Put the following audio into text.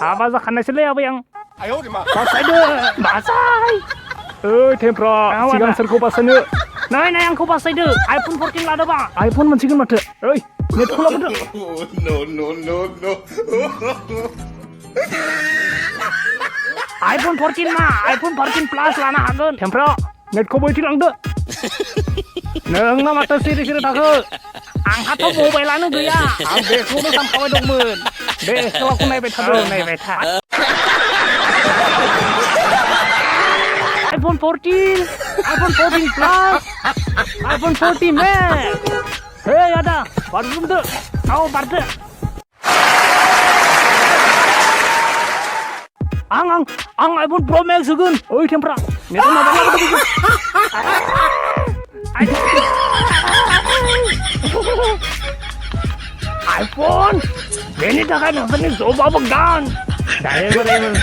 हाबा जाखानायसोलै आबै आं 哎呦我的妈！ बासायदो बासाय टेमफ्रा सिगां सोरखौ बासायनो नै नै आंखौ बासायदो आइफन 14 लादोबा आइफन मोनसिगोन माथो ओइ नेटखौ लाबोदो No no no no! IPhone 14 मा आइफन 14 प्लास लानो हागोन टेमफ्रा नेटखौबो इथिलांदो नोंना माथो सिरि सिरि थाखो आंहाथ' मबाइलानो गैया आं बेखौनो सानखाबाय दंमोन दे खेलाखौ नायबाय थादो नायबाय था iPhone 14 Plus iPhone 14 Max hei ada baru tuh kau baru ang iPhone Pro Max segun oi tempra neta nabang apa tuh iPhone ini dah kan ini coba pegang dari mana